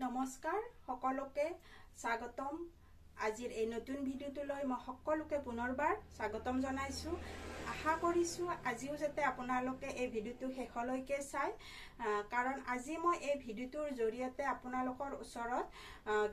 নমস্কাৰ সকলোকে স্বাগতম আজিৰ এই নতুন ভিডিঅ'টোলৈ মই সকলোকে পুনৰবাৰ স্বাগতম জনাইছো আশা কৰিছো আজিও যাতে আপোনালোকে এই ভিডিঅ'টো শেষলৈকে চাই কাৰণ আজি মই এই ভিডিঅ'টোৰ জৰিয়তে আপোনালোকৰ ওচৰত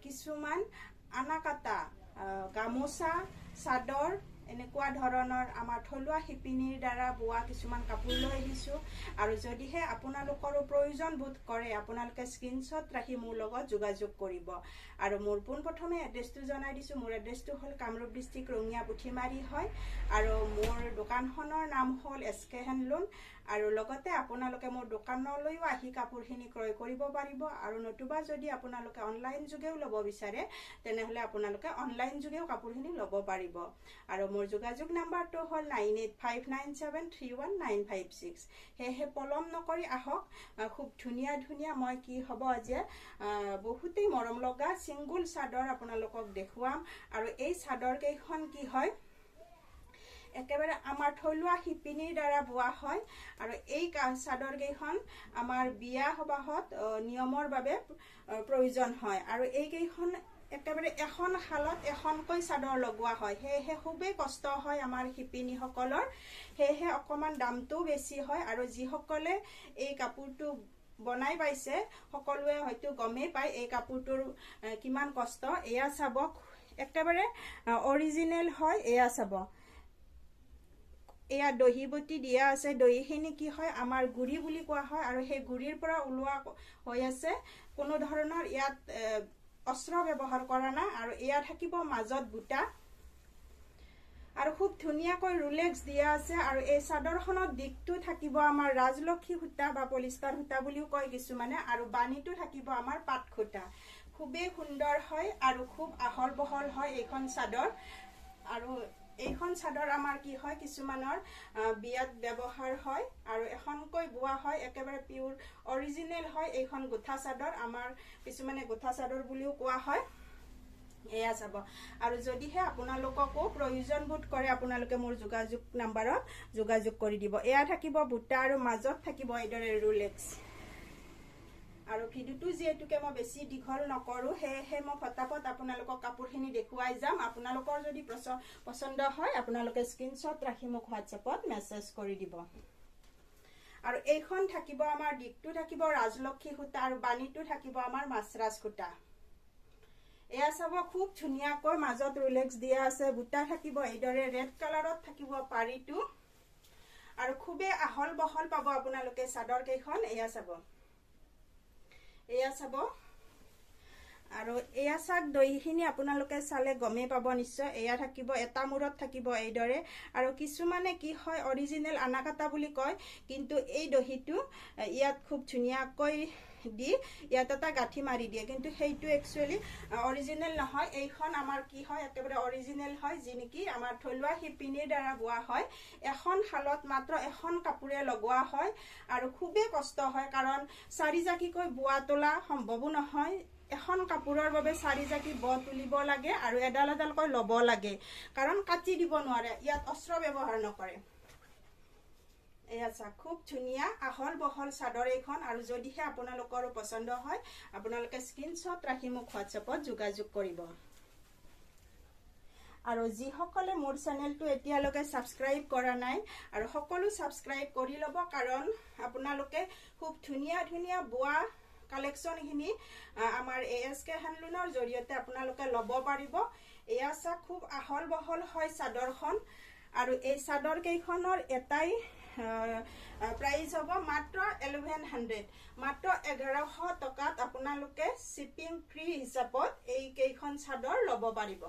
কিছুমান আনাকাটা গামোচা চাদৰ এনেকুৱা ধৰণৰ আমাৰ থলুৱা শিপিনীৰ দ্বাৰা বোৱা কিছুমান কাপোৰ লৈ আহিছো আৰু যদিহে আপোনালোকৰ প্ৰয়োজন বোধ কৰে আপোনালোকে স্ক্ৰিনশ্বট ৰাখি মোৰ লগত যোগাযোগ কৰিব আৰু মোৰ পোনপ্ৰথমে এড্ৰেছটো জনাই দিছো মোৰ এড্ৰেছটো হ'ল কামৰূপ ডিস্ট্ৰিক্ট ৰঙিয়া পুঠিমাৰী হয় আৰু মোৰ দোকানখনৰ নাম হ'ল এছকে হেণ্ডলুম আৰু লগতে আপোনালোকে মোৰ দোকানলৈও আহি কাপোৰখিনি ক্ৰয় কৰিব পাৰিব আৰু নতুবা যদি আপোনালোকে অনলাইন যোগেও ল'ব বিচাৰে তেনেহলে আপোনালোকে অনলাইন যোগেও কাপোৰখিনি ল'ব পাৰিব আৰু মোৰ যোগাযোগ নাম্বাৰটো হ'ল 9859731956 হেহে পলম নকৰি আহক খুব ধুনিয়া ধুনিয়া মই কি হ'ব আজি বহুতেই মৰম লগা সিঙ্গল চাদৰ আপোনালোকক দেখুৱাম আৰু এই চাদৰ কেইখন কি হয় একেবাৰে আমাৰ থলুৱা শিপিনীৰ দ্বাৰা বোৱা হয় আৰু এই চাদৰ কেইখন আমাৰ বিয়া সবাহত নিয়মৰ বাবে প্ৰয়োজন হয় আৰু এই কেইখন একেবাৰে এখন হালত এখনকৈ চাদৰ লগোৱা হয় হেহে খুবেই কষ্ট হয় আমাৰ শিপিনী সকলৰ হেহে অকমান দামটো বেছি হয় আৰু যি সকলে এই কাপোৰটো বনাই পাইছে সকলোৱে হয়তো গমেই পায় এই কাপোৰটোৰ কিমান কষ্ট এয়া চাব একেবাৰে অৰিজিনেল হয় এয়া চাব এয়া দহি বটি দিয়া আছে দহিখিনি কি হয় আমাৰ গুৰি বুলি কোৱা হয় আৰু সেই গুৰিৰ পৰা ওলোৱা হৈ আছে কোনো ধৰণৰ ইয়াত অস্ত্ৰ ব্যৱহাৰ কৰা না আৰু এয়া থাকিব মাজত বুটা আৰু খুব ধুনিয়াকৈ ৰুলেক্স দিয়া আছে আৰু এই চাদৰখনৰ দিকটো থাকিব আমাৰ ৰাজলক্ষী সূতা বা পলিষ্টাৰ সূতা বুলিও কয় কিছুমানে আৰু বাণীটো থাকিব আমাৰ পাট সূতা খুবেই সুন্দৰ হয় আৰু খুব আহল বহল হয় এইখন চাদৰ আৰু এইখন চাদৰ আমাৰ কি হয় কিছুমানৰ বিয়াত ব্যৱহাৰ হয় আৰু এখনকৈ বোৱা হয় একেবাৰে পিওৰ অৰিজিনেল হয় এইখন গোঠা চাদৰ আমাৰ কিছুমানে গোঠা চাদৰ বুলিও কোৱা হয় এয়া চাব আৰু যদিহে আপোনালোককো প্ৰয়োজন বোধ কৰে আপোনালোকে মোৰ যোগাযোগ নাম্বাৰত যোগাযোগ কৰি দিব এয়া থাকিব বুটা আৰু মাজত থাকিব এইদৰে ৰুলেক্স আৰু ভিডিওটো যেহেতুকে মই বেছি দীঘল নকৰো হেহে মই ফটাফট আপোনালোকক কাপোৰখিনি দেখুৱাই যাম আপোনালোকৰ যদি পছন্দ হয় আপোনালোকে স্ক্ৰিনশ্বট ৰাখি মোক হোৱাটছএপত মেছেজ কৰি দিব আৰু এইখন থাকিব আমাৰ দিকটো থাকিব ৰাজলক্ষী সূতা আৰু বাণীটো থাকিব আমাৰ মাছৰাজ সূতা এয়া চাব খুব ধুনিয়াকৈ মাজত ৰুলেক্স দিয়া আছে বুটা থাকিব এইদৰে ৰেড কালাৰত থাকিব পাৰিটো আৰু খুবেই আহল বহল পাব আপোনালোকে চাদৰ কেইখন এয়া চাব আৰু এয়া চাক দহিখিনি আপোনালোকে চালে গমে পাব নিশ্চয় এয়া থাকিব এটা মূৰত থাকিব এইদৰে আৰু কিছুমানে কি হয় অৰিজিনেল আনাকাটা বুলি কয় কিন্তু এই দহিটো ইয়াত খুব ধুনিয়াকৈ দি ইয়াত এটা গাঠি মাৰি দিয়ে কিন্তু সেইটো একচুয়ালি অৰিজিনেল নহয় এইখন আমাৰ কি হয় একেবাৰে অৰিজিনেল হয় যি নেকি আমাৰ থলুৱা শিপিনীৰ দ্বাৰা বোৱা হয় এখন শালত মাত্ৰ এখন কাপোৰে লগোৱা হয় আৰু খুবেই কষ্ট হয় কাৰণ চাৰিজাকিকৈ বোৱা তোলা সম্ভৱ নহয় এখন কাপোৰৰ বাবে চাৰিজাকি ব তুলিব লাগে আৰু এডাল এডালকৈ লব লাগে কাৰণ কাটি দিব নোৱাৰে ইয়াত অস্ত্ৰ ব্যৱহাৰ নকৰে এয়া খুব ধুনিয়া আহল বহল চাদৰ এইখন আৰু যদিহে আপোনালোকৰ পছন্দ হয় আপোনালোকে স্ক্ৰিনশ্বট ৰাখি মোক হোৱাটছএপত যোগাযোগ কৰিব আৰু যি সকলে মোৰ চেনেলটো এতিয়ালৈকে সাবস্ক্ৰাইব কৰা নাই আৰু সকলো সাবস্ক্ৰাইব কৰি লব কাৰণ আপোনালোকে খুব ধুনিয়া ধুনিয়া বোৱা কালেকশন হিনি আমাৰ এএসকে হ্যান্ডলুমৰ জৰিয়তে আপোনালোকে ল'ব পাৰিব এয়া খুব আহল বহল হয় চাদৰখন আৰু এই চাদৰ কেইখনৰ এটাই প্ৰাইস হ'ব মাত্ৰ 1100 মাত্ৰ 1100 টকাত আপোনালোকে শিপিং ফ্ৰী হিচাপত এই কেইখন চাদৰ ল'ব পাৰিব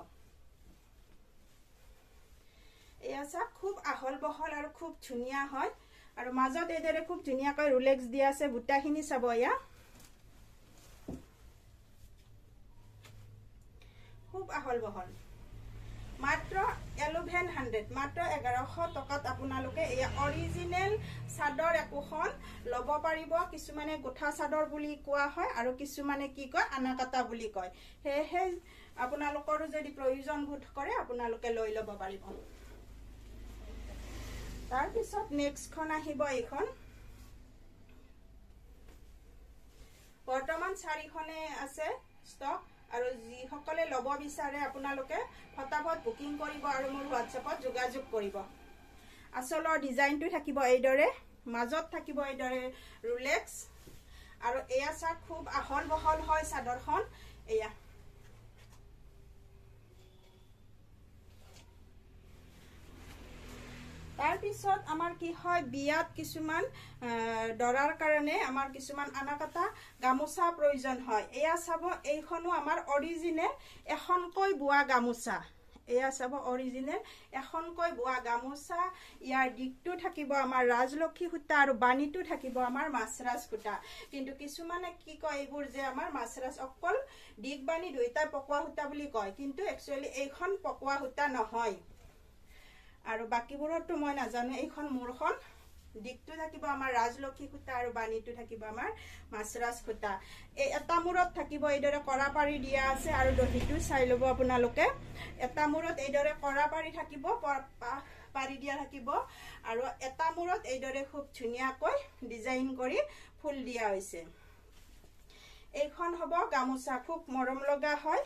এয়া খুব আহল বহল আৰু খুব ধুনিয়া হয় আৰু মাজত এদৰে খুব ধুনিয়াকৈ ৰুলেক্স দিয়া আছে বুটাখিনি চাব ইয়া খুব আহল বহল মাত্ৰ 1100 মাত্ৰ 1100 টকাত আপোনালোকে এই অৰিজিনেল চাদৰ একোখন ল'ব পাৰিব কিছুমানে গোঠা চাদৰ বুলি কোৱা হয় আৰু কিছুমানে কি কয় আনাকাটা বুলি কয় হেহে আপোনালোকৰো যদি প্ৰয়োজন বোধ কৰে আপোনালোকে লৈ ল'ব পাৰিব তাৰ পিছত নেক্সট খন আহিব এইখন বৰ্তমান 4খনে আছে ষ্টক আৰু যিসকলে ল'ব বিচাৰে আপোনালোকে ফটাফট বুকিং কৰিব আৰু মোৰ হোৱাটছএপত যোগাযোগ কৰিব আচলৰ ডিজাইনটো থাকিব এইদৰে মাজত থাকিব এইদৰে ৰুলেক্স আৰু এয়া চাক খুব আহল বহল হয় চাদৰখন এয়া তাৰ পিছত আমাৰ কি হয় বিয়াত কিছুমান দৰাৰ কাৰণে আমাৰ কিছুমান আনাকাটা গামোচা প্ৰয়োজন হয় এয়া চাব এইখনো আমাৰ অৰিজিনেল এখনকৈ বোৱা গামোচা এয়া চাব অৰিজিনেল এখনকৈ বোৱা গামোচা ইয়াৰ দিকটো থাকিব আমাৰ ৰাজলক্ষী সূতা আৰু বাণীটো থাকিব আমাৰ মাছৰাজ সূতা কিন্তু কিছুমানে কি কয় এইবোৰ যে আমাৰ মাছৰাজ অকল দিক বাণী দুইটা পকোৱা সূতা বুলি কয় কিন্তু একচুয়ালি এইখন পকোৱা সূতা নহয় আৰু বাকিবোৰতো মই নাজানো এইখন মোৰখন দিকটো থাকিব আমাৰ ৰাজলক্ষী সূতা আৰু বাণীটো থাকিব আমাৰ মাছৰাজ সূতা এই এটা মূৰত থাকিব এইদৰে কৰা পাৰি দিয়া আছে আৰু দহিটো চাই ল'ব আপোনালোকে এটা মূৰত এইদৰে কৰা পাৰি থাকিব পাৰি দিয়া থাকিব আৰু এটা মূৰত এইদৰে খুব ধুনীয়াকৈ ডিজাইন কৰি ফুল দিয়া হৈছে এইখন হ'ব গামোচা খুব মৰম লগা হয়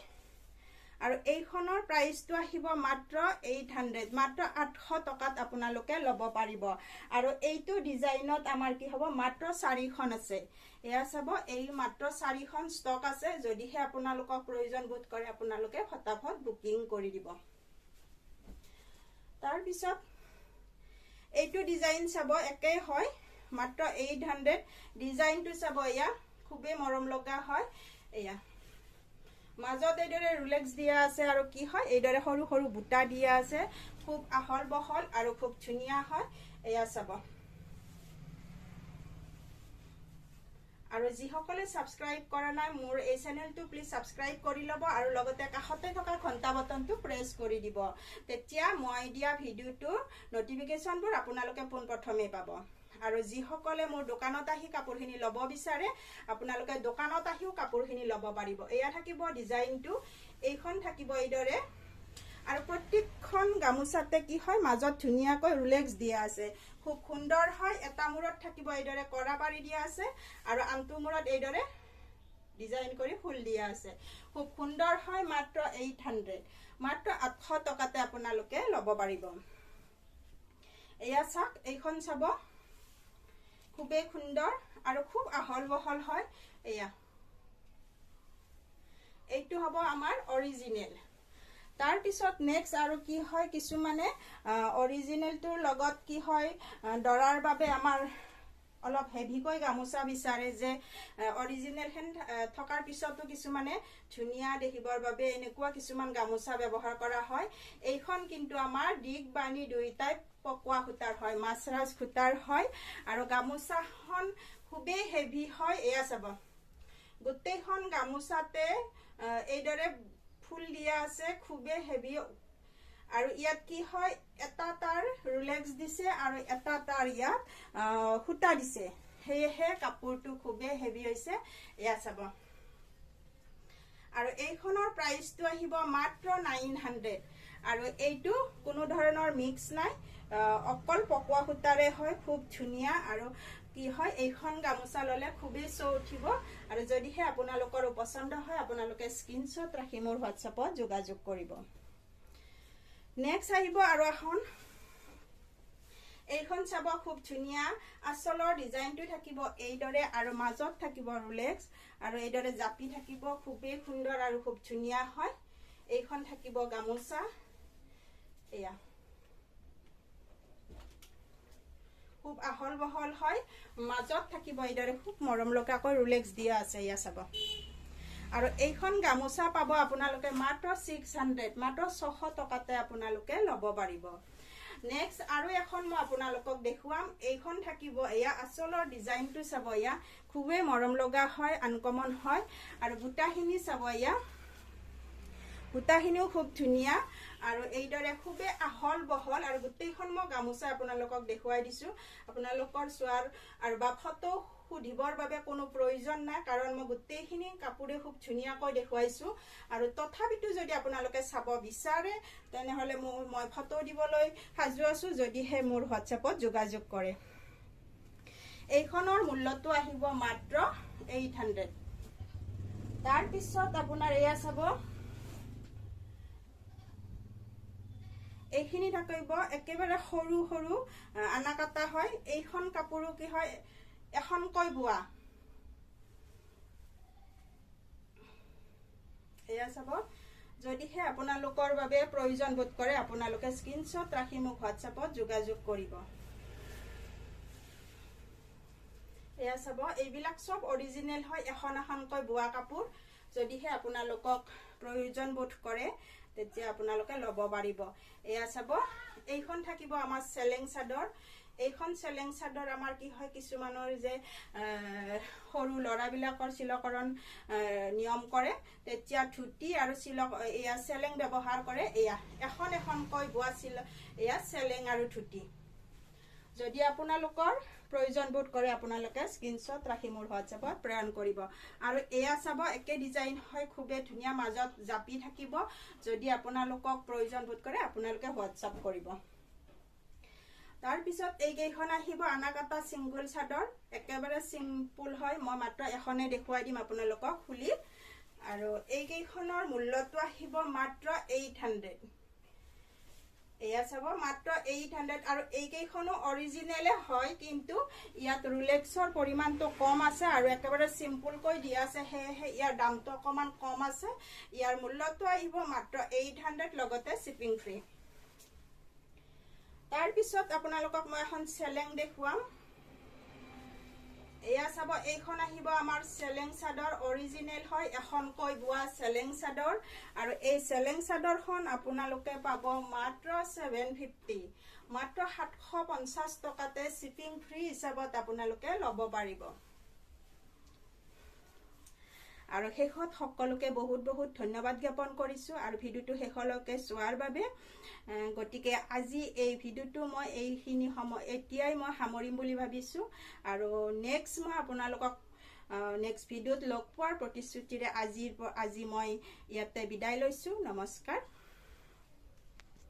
আৰু এইখনৰ প্ৰাইসটো আহিব মাত্ৰ 800 মাত্ৰ 800 টকাত আপোনালোকে ল'ব পাৰিব আৰু এইটো ডিজাইনত আমাৰ কি হ'ব মাত্ৰ 4খন আছে এয়া চাব এই মাত্ৰ 4খন ষ্টক আছে যদিহে আপোনালোকক প্ৰয়োজন বোধ কৰে আপোনালোকে ফটাফট বুকিং কৰি দিব তাৰ পিছত এইটো ডিজাইন চাব একেই হয় মাত্ৰ 800 ডিজাইনটো চাব এয়া খুবেই মৰম লগা হয় এয়া মাজত এইদৰে ৰুলেক্স দিয়া আছে আৰু কি হয় এইদৰে সৰু সৰু বুটা দিয়া আছে খুব আহল বহল আৰু খুব ধুনীয়া হয় এয়া চাব আৰু যিসকলে সাবস্ক্ৰাইব কৰা নাই মোৰ এই চেনেলটো প্লিজ সাবস্ক্ৰাইব কৰি ল'ব আৰু লগতে কাষতে থকা ঘণ্টা বটনটো প্ৰেছ কৰি দিব তেতিয়া মই দিয়া ভিডিওটো নটিফিকেশনবোৰ আপোনালোকে পোনপ্ৰথমে পাব আৰু যিসকলে মোৰ দোকানত আহি কাপোৰখিনি ল'ব বিচাৰে আপোনালোকে দোকানত আহিও কাপোৰখিনি ল'ব পাৰিব এয়া থাকিব ডিজাইনটো এইখন থাকিব এইদৰে আৰু প্ৰত্যেকখন গামোচাতে কি হয় মাজত ধুনীয়াকৈ ৰুলেক্স দিয়া আছে খুব সুন্দৰ হয় এটা মূৰত থাকিব এইদৰে কৰা পাৰি দিয়া আছে আৰু আনটো মূৰত এইদৰে ডিজাইন কৰি ফুল দিয়া আছে খুব সুন্দৰ হয় মাত্ৰ 800 মাত্ৰ 800 টকাতে আপোনালোকে ল'ব পাৰিব এয়া চাক এইখন চাব খুবেই সুন্দৰ আৰু খুব আহল বহল হয় এয়া এইটো হ'ব আমাৰ অৰিজিনেল তাৰ পিছত নেক্সট আৰু কি হয় কিছুমানে অৰিজিনেলটোৰ লগত কি হয় দৰাৰ বাবে আমাৰ অলপ হেভিকৈ গামোচা বিচাৰে যে অৰিজিনেল হেন থকাৰ পিছতো কিছুমানে ধুনীয়া দেখিবৰ বাবে এনেকুৱা কিছুমান গামোচা ব্যৱহাৰ কৰা হয় এইখন কিন্তু আমাৰ দিক বাণী দুইটাই পকোৱা সূতাৰ হয় মাছৰাজ সূতাৰ হয় আৰু গামোচাখন খুবেই হেভি হয় এয়া চাব গোটেইখন গামোচাতে এইদৰে ফুল দিয়া আছে খুবেই হেভি আৰু ইয়াত কি হয় এটা তাৰ ৰুলেক্স দিছে আৰু এটা তাৰ ইয়াত সূতা দিছে হেহে কাপোৰটো খুবেই হেভি হৈছে এয়া চাব আৰু এইখনৰ প্ৰাইসটো আহিব মাত্ৰ 900 আৰু এইটো কোনো ধৰণৰ মিক্স নাই অকল পকোৱা সূতাৰে হয় খুব ধুনীয়া আৰু কি হয় এইখন গামোচা ললে খুবেই চৌ উঠিব আৰু যদিহে আপোনালোকৰ পছন্দ হয় আপোনালোকে স্ক্ৰিনশ্বট ৰাখি মোৰ হোৱাটছএপত যোগাযোগ কৰিব নেক্সট আহিব আৰু এইখন চাব খুব ধুনীয়া আচলৰ ডিজাইনটো থাকিব এইদৰে আৰু মাজত থাকিব ৰুলেক্স আৰু এইদৰে জাপি থাকিব খুবেই সুন্দৰ আৰু খুব ধুনীয়া হয় এইখন থাকিব গামোচা এয়া খুব আহল বহল হয় মাজত থাকিব এইদৰে খুব মৰম লগাকৈ ৰুলেক্স দিয়া আছে ইয়া চাব আৰু এইখন গামোচা পাব আপোনালোকে মাত্ৰ 600 মাত্ৰ 600 টকাতে আপোনালোকে ল'ব পাৰিব নেক্সট আৰু এখন মই আপোনালোকক দেখুৱাম এইখন থাকিব এয়া আচলৰ ডিজাইনটো চাব এয়া খুবেই মৰম লগা হয় আনকমন হয় আৰু বুটাখিনি চাব এয়া বুটাখিনিও খুব ধুনীয়া আৰু এইদৰে খুবেই আহল বহল আৰু গোটেইখন মই গামোচা আপোনালোকক দেখুৱাই দিছো আপোনালোকৰ চোৱাৰ আৰু বা ফটো সুধিবৰ বাবে কোনো প্ৰয়োজন নাই কাৰণ মই গোটেইখিনি কাপোৰে খুব ধুনীয়াকৈ দেখুৱাইছো আৰু তথাপিতো যদি আপোনালোকে চাব বিচাৰে তেনেহলে মই ফটো দিবলৈ সাজু আছো যদিহে মোৰ হোৱাটছএপত যোগাযোগ কৰে এইখনৰ মূল্যটো আহিব মাত্ৰ 800 তাৰ পিছত আপোনাৰ এয়া চাব এইখিনি থাকিব একেবাৰে সৰু সৰু আনা কাটা হয় এইখন কাপোৰো কি হয় এখনকৈ বোৱা এয়া চাব যদিহে আপোনালোকৰ বাবে প্ৰয়োজন বোধ কৰে আপোনালোকে স্ক্ৰীনশ্বট ৰাখি মোক হোৱাটছএপত যোগাযোগ কৰিব এয়া চাব এইবিলাক সব অৰিজিনেল হয় এখন এখনকৈ বোৱা কাপোৰ যদিহে আপোনালোকক প্ৰয়োজন বোধ কৰে তেতিয়া আপোনালোকে ল'ব পাৰিব এয়া চাব এইখন থাকিব আমাৰ চেলেং চাদৰ এইখন চেলেং চাদৰ আমাৰ কি হয় কিছুমানৰ যে সৰু লৰাবিলাকৰ চিলকৰণ নিয়ম কৰে তেতিয়া ধুতি আৰু চিলক এয়া চেলেং ব্যৱহাৰ কৰে এয়া এখন এখনকৈ বোৱা এয়া চেলেং আৰু ধুতি যদি আপোনালোকৰ প্ৰয়োজন বোধ কৰে আপোনালোকে স্ক্ৰীনশ্বট ৰাখি মোৰ হোৱাটছএপত প্ৰেৰণ কৰিব আৰু এয়া চাব একে ডিজাইন হয় খুবেই ধুনীয়া মাজত জাপি থাকিব যদি আপোনালোকক প্ৰয়োজন বোধ কৰে আপোনালোকে হোৱাটছএপ কৰিব তাৰ পিছত এই কেইখন আহিব আনাকাটা সিঙ্গল চাদৰ একেবাৰে সিম্পল হয় মই মাত্ৰ এখনে দেখুৱাই দিম আপোনালোকক খুলি আৰু এই কেইখনৰ মূল্যটো আহিব মাত্ৰ 800 এয়া চাব মাত্ৰ 800 আৰু এই কেইখনো অৰিজিনেলে হয় কিন্তু ইয়াত ৰুলেক্সৰ পৰিমাণটো কম আছে আৰু একেবাৰে সিম্পল কৈ দিয়া আছে হে ইয়াৰ দামটো অকমান কম আছে ইয়াৰ মূল্যটো আহিব মাত্ৰ 800 লগতে শিপিং ফ্ৰী তাৰ পিছত আপোনালোকক মই এখন চেলেং দেখুৱাম এয়া চাব এইখন আহিব আমাৰ চেলেং চাদৰ অৰিজিনেল হয় এখনকৈ বোৱা চেলেং চাদৰ আৰু এই চেলেং চাদৰখন আপোনালোকে পাব মাত্ৰ 750 মাত্ৰ 750 টকাতে শিপিং ফ্ৰী হিচাপত আপোনালোকে ল'ব পাৰিব আৰু শেষত সকলোকে বহুত বহুত ধন্যবাদ জ্ঞাপন কৰিছো আৰু ভিডিওটো শেষলৈকে চোৱাৰ বাবে গতিকে আজি এই ভিডিওটো মই এইখিনি সময় এতিয়াই মই সামৰিম বুলি ভাবিছো আৰু নেক্সট মই আপোনালোকক নেক্সট ভিডিওত লগ পোৱাৰ প্ৰতিশ্ৰুতিৰে আজি মই ইয়াতে বিদায় লৈছো নমস্কাৰ